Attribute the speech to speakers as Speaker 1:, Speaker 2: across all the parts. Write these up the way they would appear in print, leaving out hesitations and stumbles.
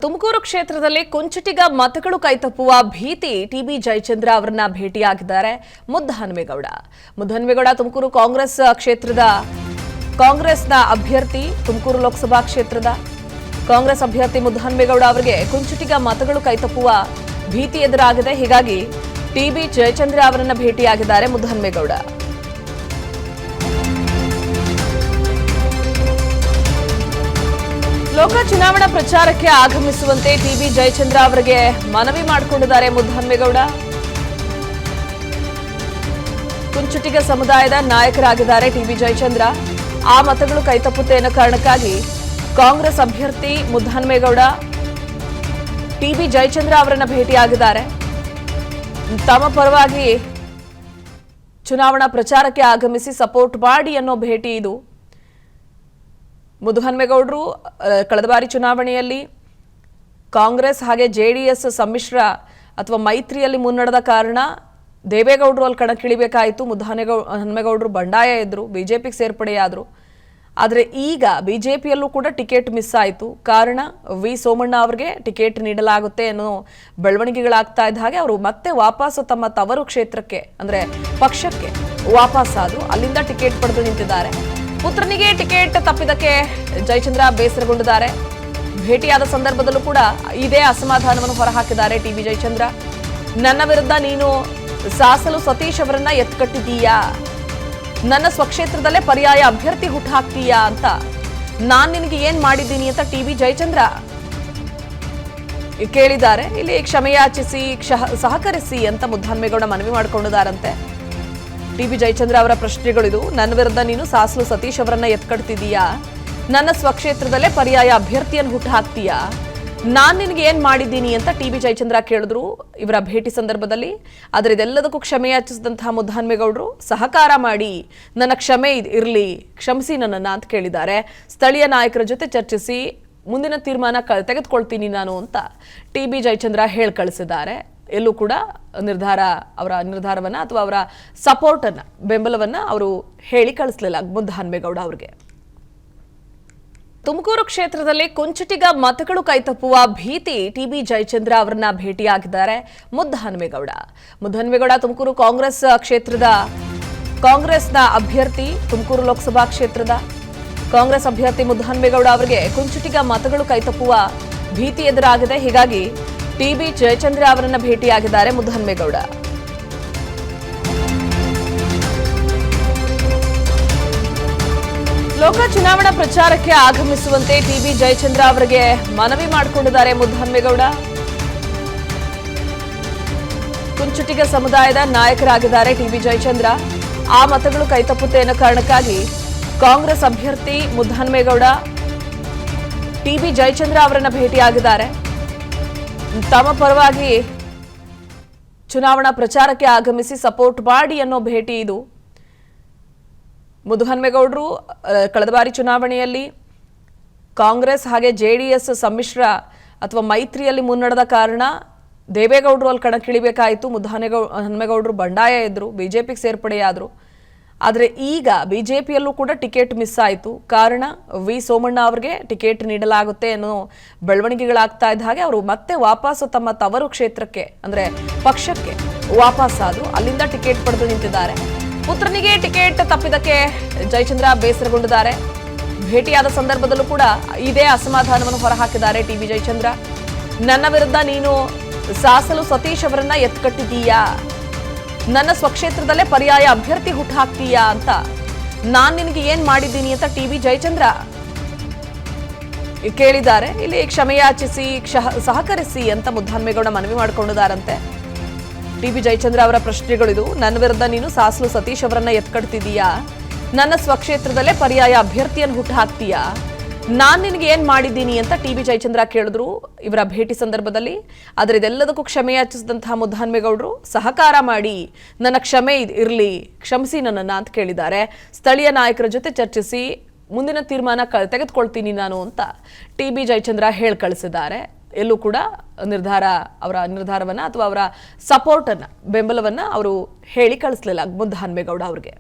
Speaker 1: ತುಮಕೂರು ಕ್ಷೇತ್ರದಲ್ಲಿ ಕುಂಚಿಟಿಗ ಮತಗಳು ಕೈತಪ್ಪುವ ಭೀತಿ ಟಿಬಿ ಜಯಚಂದ್ರ ಅವರನ್ನ ಭೇಟಿಯಾಗಿದ್ದಾರೆ ಮುದ್ದಹನುಮೇಗೌಡ ತುಮಕೂರು ಕಾಂಗ್ರೆಸ್ ಕ್ಷೇತ್ರದ ಕಾಂಗ್ರೆಸ್ನ ಅಭ್ಯರ್ಥಿ ತುಮಕೂರು ಲೋಕಸಭಾ ಕ್ಷೇತ್ರದ ಕಾಂಗ್ರೆಸ್ ಅಭ್ಯರ್ಥಿ ಮುದ್ದಹನುಮೇಗೌಡ ಅವರಿಗೆ ಕುಂಚಿಟಿಗ ಮತಗಳು ಕೈತಪ್ಪುವ ಭೀತಿ ಎದುರಾಗಿದೆ. ಹೀಗಾಗಿ ಟಿಬಿ ಜಯಚಂದ್ರ ಅವರನ್ನ ಭೇಟಿಯಾಗಿದ್ದಾರೆ ಮುದ್ದಹನುಮೇಗೌಡ. ಲೋಕ ಚುನಾವಣಾ ಪ್ರಚಾರಕ್ಕೆ ಆಗಮಿಸುವಂತೆ ಟಿಬಿ ಜಯಚಂದ್ರ ಅವರಿಗೆ ಮನವಿ ಮಾಡಿಕೊಂಡಿದ್ದಾರೆ ಮುದ್ದಹನುಮೇಗೌಡ. ಕುಂಚಿಟಿಗ ಸಮುದಾಯದ ನಾಯಕರಾಗಿದ್ದಾರೆ ಟಿಬಿ ಜಯಚಂದ್ರ. ಆ ಮತಗಳು ಕೈತಪ್ಪುತ್ತೆ ಅನ್ನೋ ಕಾರಣಕ್ಕಾಗಿ ಕಾಂಗ್ರೆಸ್ ಅಭ್ಯರ್ಥಿ ಮುದ್ದಹನುಮೇಗೌಡ ಟಿಬಿ ಜಯಚಂದ್ರ ಅವರನ್ನ ಭೇಟಿಯಾಗಿದ್ದಾರೆ. ತಮ್ಮ ಪರವಾಗಿ ಚುನಾವಣಾ ಪ್ರಚಾರಕ್ಕೆ ಆಗಮಿಸಿ ಸಪೋರ್ಟ್ ಮಾಡಿ ಅನ್ನೋ ಭೇಟಿ ಇದು. ಮುದ್ದಹನುಮೇಗೌಡರು ಕಳೆದ ಬಾರಿ ಚುನಾವಣೆಯಲ್ಲಿ ಕಾಂಗ್ರೆಸ್ ಹಾಗೆ ಜೆಡಿಎಸ್ ಸಮ್ಮಿಶ್ರ ಅಥವಾ ಮೈತ್ರಿಯಲ್ಲಿ ಮುನ್ನಡೆದ ಕಾರಣ ದೇವೇಗೌಡರು ಅಲ್ಲಿ ಕಣಕ್ಕಿಳಿಬೇಕಾಯಿತು. ಮುದ್ದಹನುಮೇಗೌಡರು ಬಂಡಾಯ ಇದ್ರು, ಬಿಜೆಪಿಗೆ ಸೇರ್ಪಡೆಯಾದರು. ಆದರೆ ಈಗ ಬಿಜೆಪಿಯಲ್ಲೂ ಕೂಡ ಟಿಕೆಟ್ ಮಿಸ್ ಆಯಿತು. ಕಾರಣ ವಿ ಸೋಮಣ್ಣ ಅವರಿಗೆ ಟಿಕೆಟ್ ನೀಡಲಾಗುತ್ತೆ ಅನ್ನೋ ಬೆಳವಣಿಗೆಗಳಾಗ್ತಾ ಇದ್ದ ಹಾಗೆ ಅವರು ಮತ್ತೆ ವಾಪಸ್ ತಮ್ಮ ತವರು ಕ್ಷೇತ್ರಕ್ಕೆ ಅಂದರೆ ಪಕ್ಷಕ್ಕೆ ವಾಪಸ್ ಆದರು. ಅಲ್ಲಿಂದ ಟಿಕೆಟ್ ಪಡೆದು ನಿಂತಿದ್ದಾರೆ. ಪುತ್ರನಿಗೆ ಟಿಕೆಟ್ ತಪ್ಪಿದಕ್ಕೆ ಜಯಚಂದ್ರ ಬೇಸರಗೊಂಡಿದ್ದಾರೆ. ಭೇಟಿಯಾದ ಸಂದರ್ಭದಲ್ಲೂ ಕೂಡ ಇದೇ ಅಸಮಾಧಾನವನ್ನು ಹೊರಹಾಕಿದ್ದಾರೆ ಟಿಬಿ ಜಯಚಂದ್ರ. ನನ್ನ ವಿರುದ್ಧ ನೀನು ಸಾಸಲು ಸತೀಶ್ ಅವರನ್ನ ಎತ್ಕಟ್ಟಿದೀಯಾ, ನನ್ನ ಸ್ವಕ್ಷೇತ್ರದಲ್ಲೇ ಪರ್ಯಾಯ ಅಭ್ಯರ್ಥಿ ಹುಟ್ಟುಹಾಕ್ತೀಯಾ ಅಂತ ನಾನ್ ನಿನಗೆ ಏನ್ ಮಾಡಿದ್ದೀನಿ ಅಂತ ಟಿಬಿ ಜಯಚಂದ್ರ ಕೇಳಿದ್ದಾರೆ. ಇಲ್ಲಿ ಕ್ಷಮೆಯಾಚಿಸಿ ಸಹಕರಿಸಿ ಅಂತ ಮುದ್ದಹನುಮೇಗೌಡ ಮನವಿ ಮಾಡಿಕೊಂಡಿದ್ದಾರಂತೆ. ಟಿಬಿ ಜಯಚಂದ್ರ ಅವರ ಪ್ರಶ್ನೆಗಳಿದು. ನನ್ನ ವಿರುದ್ಧ ನೀನು ಸಾಸಲು ಸತೀಶ್ ಅವರನ್ನ ಎತ್ಕಡ್ತಿದೀಯಾ, ನನ್ನ ಸ್ವಕ್ಷೇತ್ರದಲ್ಲೇ ಪರ್ಯಾಯ ಅಭ್ಯರ್ಥಿಯನ್ನು ಹುಟ್ಟು ಹಾಕ್ತೀಯಾ, ನಾನ್ ನಿನಗೆ ಏನ್ ಮಾಡಿದ್ದೀನಿ ಅಂತ ಟಿಬಿ ಜಯಚಂದ್ರ ಕೇಳಿದ್ರು ಇವರ ಭೇಟಿ ಸಂದರ್ಭದಲ್ಲಿ. ಆದರೆ ಇದೆಲ್ಲದಕ್ಕೂ ಕ್ಷಮೆಯಾಚಿಸಿದಂತಹ ಮುದ್ದಹನುಮೇಗೌಡರು ಸಹಕಾರ ಮಾಡಿ ನನ್ನ ಕ್ಷಮೆ ಇರಲಿ, ಕ್ಷಮಿಸಿ ನನ್ನನ್ನ ಅಂತ ಕೇಳಿದ್ದಾರೆ. ಸ್ಥಳೀಯ ನಾಯಕರ ಜೊತೆ ಚರ್ಚಿಸಿ ಮುಂದಿನ ತೀರ್ಮಾನ ತೆಗೆದುಕೊಳ್ತೀನಿ ನಾನು ಅಂತ ಟಿಬಿ ಜಯಚಂದ್ರ ಹೇಳಿ ಕಳಿಸಿದ್ದಾರೆ. ಎಲ್ಲೂ ಕೂಡ ಅವರ ನಿರ್ಧಾರವನ್ನ ಅಥವಾ ಅವರ ಸಪೋರ್ಟ್ ಅನ್ನ ಬೆಂಬಲವನ್ನ ಅವರು ಹೇಳಿ ಕಳಿಸಲಿಲ್ಲ ಮುದ್ದಹನುಮೇಗೌಡ ಅವರಿಗೆ. ತುಮಕೂರು ಕ್ಷೇತ್ರದಲ್ಲಿ ಕುಂಚಿಟಿಗ ಮತಗಳು ಕೈತಪ್ಪುವ ಭೀತಿ ಟಿಬಿ ಜಯಚಂದ್ರ ಅವರನ್ನ ಭೇಟಿಯಾಗಿದ್ದಾರೆ ಮುದ್ದಹನುಮೇಗೌಡ ತುಮಕೂರು ಕಾಂಗ್ರೆಸ್ ಕ್ಷೇತ್ರದ ಕಾಂಗ್ರೆಸ್ನ ಅಭ್ಯರ್ಥಿ ತುಮಕೂರು ಲೋಕಸಭಾ ಕ್ಷೇತ್ರದ ಕಾಂಗ್ರೆಸ್ ಅಭ್ಯರ್ಥಿ ಮುದ್ದಹನುಮೇಗೌಡ ಅವರಿಗೆ ಕುಂಚಿಟಿಗ ಮತಗಳು ಕೈತಪ್ಪುವ ಭೀತಿ ಎದುರಾಗಿದೆ. ಹೀಗಾಗಿ ಟಿಬಿ ಜಯಚಂದ್ರ ಅವರನ್ನ ಭೇಟಿಯಾಗಿದ್ದಾರೆ ಮುದ್ದಹನುಮೇಗೌಡ. ಲೋಕ ಚುನಾವಣಾ ಪ್ರಚಾರಕ್ಕೆ ಆಗಮಿಸುವಂತೆ ಟಿಬಿ ಜಯಚಂದ್ರ ಅವರಿಗೆ ಮನವಿ ಮಾಡಿಕೊಂಡಿದ್ದಾರೆ ಮುದ್ದಹನುಮೇಗೌಡ. ಕುಂಚಿಟಿಗ ಸಮುದಾಯದ ನಾಯಕರಾಗಿದ್ದಾರೆ ಟಿಬಿ ಜಯಚಂದ್ರ. ಆ ಮತಗಳು ಕೈತಪ್ಪುತ್ತೆ ಅನ್ನೋ ಕಾರಣಕ್ಕಾಗಿ ಕಾಂಗ್ರೆಸ್ ಅಭ್ಯರ್ಥಿ ಮುದ್ದಹನುಮೇಗೌಡ ಟಿಬಿ ಜಯಚಂದ್ರ ಅವರನ್ನ ಭೇಟಿಯಾಗಿದ್ದಾರೆ. ತಮ್ಮ ಪರವಾಗಿ ಚುನಾವಣಾ ಪ್ರಚಾರಕ್ಕೆ ಆಗಮಿಸಿ ಸಪೋರ್ಟ್ ಮಾಡಿ ಅನ್ನೋ ಭೇಟಿ ಇದು. ಮುದ್ದಹನುಮೇಗೌಡರು ಕಳೆದ ಬಾರಿ ಚುನಾವಣೆಯಲ್ಲಿ ಕಾಂಗ್ರೆಸ್ ಹಾಗೆ ಜೆಡಿಎಸ್ ಸಮ್ಮಿಶ್ರ ಅಥವಾ ಮೈತ್ರಿಯಲ್ಲಿ ಮುನ್ನಡೆದ ಕಾರಣ ದೇವೇಗೌಡರು ಅಲ್ಲಿ ಕಣಕ್ಕಿಳಿಬೇಕಾಯಿತು. ಮುದ್ದಹನುಮೇಗೌಡರು ಬಂಡಾಯ ಇದ್ರು, ಬಿಜೆಪಿಗೆ ಸೇರ್ಪಡೆಯಾದರು. ಆದರೆ ಈಗ ಬಿಜೆಪಿಯಲ್ಲೂ ಕೂಡ ಟಿಕೆಟ್ ಮಿಸ್ ಆಯಿತು. ಕಾರಣ ವಿ ಸೋಮಣ್ಣ ಅವರಿಗೆ ಟಿಕೆಟ್ ನೀಡಲಾಗುತ್ತೆ ಅನ್ನೋ ಬೆಳವಣಿಗೆಗಳಾಗ್ತಾ ಇದ್ದ ಹಾಗೆ ಅವರು ಮತ್ತೆ ವಾಪಸ್ ತಮ್ಮ ತವರು ಕ್ಷೇತ್ರಕ್ಕೆ ಅಂದರೆ ಪಕ್ಷಕ್ಕೆ ವಾಪಸ್ ಆದರು. ಅಲ್ಲಿಂದ ಟಿಕೆಟ್ ಪಡೆದು ನಿಂತಿದ್ದಾರೆ. ಪುತ್ರನಿಗೆ ಟಿಕೆಟ್ ತಪ್ಪಿದಕ್ಕೆ ಜಯಚಂದ್ರ ಬೇಸರಗೊಂಡಿದ್ದಾರೆ. ಭೇಟಿಯಾದ ಸಂದರ್ಭದಲ್ಲೂ ಕೂಡ ಇದೇ ಅಸಮಾಧಾನವನ್ನು ಹೊರಹಾಕಿದ್ದಾರೆ ಟಿಬಿ ಜಯಚಂದ್ರ. ನನ್ನ ವಿರುದ್ಧ ನೀನು ಸಾಸಲು ಸತೀಶ್ ಅವರನ್ನ ಎತ್ಕಟ್ಟಿದೀಯಾ, ನನ್ನ ಸ್ವಕ್ಷೇತ್ರದಲ್ಲೇ ಪರ್ಯಾಯ ಅಭ್ಯರ್ಥಿ ಹುಟ್ಟು ಹಾಕ್ತೀಯಾ ಅಂತ ನಾನ್ ನಿನಗೆ ಏನ್ ಮಾಡಿದ್ದೀನಿ ಅಂತ ಟಿಬಿ ಜಯಚಂದ್ರ ಕೇಳಿದ್ದಾರೆ. ಇಲ್ಲಿ ಕ್ಷಮೆಯಾಚಿಸಿ ಸಹಕರಿಸಿ ಅಂತ ಮುದ್ದಹನುಮೇಗೌಡ ಮನವಿ ಮಾಡಿಕೊಂಡಿದ್ದಾರಂತೆ. ಟಿಬಿ ಜಯಚಂದ್ರ ಅವರ ಪ್ರಶ್ನೆಗಳಿದು. ನನ್ನ ವಿರುದ್ಧ ನೀನು ಸಾಸಲು ಸತೀಶ್ ಅವರನ್ನ ಎತ್ಕಡ್ತಿದೀಯಾ, ನನ್ನ ಸ್ವಕ್ಷೇತ್ರದಲ್ಲೇ ಪರ್ಯಾಯ ಅಭ್ಯರ್ಥಿಯನ್ನು ಹುಟ್ಟು ಹಾಕ್ತೀಯಾ, ನಾನ್ ನಿನಗೆ ಏನ್ ಮಾಡಿದ್ದೀನಿ ಅಂತ ಟಿಬಿ ಜಯಚಂದ್ರ ಕೇಳಿದ್ರು ಇವರ ಭೇಟಿ ಸಂದರ್ಭದಲ್ಲಿ. ಆದರೆ ಇದೆಲ್ಲದಕ್ಕೂ ಕ್ಷಮೆಯಾಚಿಸಿದಂತಹ ಮುದ್ದಹನುಮೇಗೌಡರು ಸಹಕಾರ ಮಾಡಿ ನನ್ನ ಕ್ಷಮೆ ಇರಲಿ, ಕ್ಷಮಿಸಿ ನನ್ನನ್ನ ಅಂತ ಕೇಳಿದ್ದಾರೆ. ಸ್ಥಳೀಯ ನಾಯಕರ ಜೊತೆ ಚರ್ಚಿಸಿ ಮುಂದಿನ ತೀರ್ಮಾನ ತೆಗೆದುಕೊಳ್ತೀನಿ ನಾನು ಅಂತ ಟಿಬಿ ಜಯಚಂದ್ರ ಹೇಳಿ ಕಳಿಸಿದ್ದಾರೆ. ಎಲ್ಲೂ ಕೂಡ ಅವರ ನಿರ್ಧಾರವನ್ನ ಅಥವಾ ಅವರ ಸಪೋರ್ಟ್ ಅನ್ನ ಬೆಂಬಲವನ್ನ ಅವರು ಹೇಳಿ ಕಳಿಸಲಿಲ್ಲ ಮುದ್ದಹನುಮೇಗೌಡ ಅವರಿಗೆ.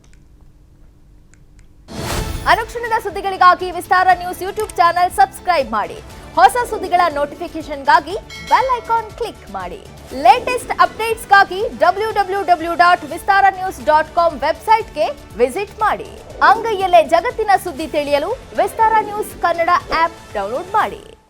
Speaker 2: ಅನುಕ್ಷಣದ ಸುದ್ದಿಗಳಿಗಾಗಿ ವಿಸ್ತಾರ ನ್ಯೂಸ್ ಯೂಟ್ಯೂಬ್ ಚಾನೆಲ್ ಸಬ್ಸ್ಕ್ರೈಬ್ ಮಾಡಿ. ಹೊಸ ಸುದ್ದಿಗಳ ನೋಟಿಫಿಕೇಶನ್ಗಾಗಿ ಬೆಲ್ ಐಕಾನ್ ಕ್ಲಿಕ್ ಮಾಡಿ. ಲೇಟೆಸ್ಟ್ ಅಪ್ಡೇಟ್ಸ್ಗಾಗಿ www.vistaranews.com ವೆಬ್ಸೈಟ್ಗೆ ವಿಸಿಟ್ ಮಾಡಿ. ಅಂಗೈಯಲ್ಲೇ ಜಗತ್ತಿನ ಸುದ್ದಿ ತಿಳಿಯಲು ವಿಸ್ತಾರ ನ್ಯೂಸ್ ಕನ್ನಡ ಆಪ್ ಡೌನ್ಲೋಡ್ ಮಾಡಿ.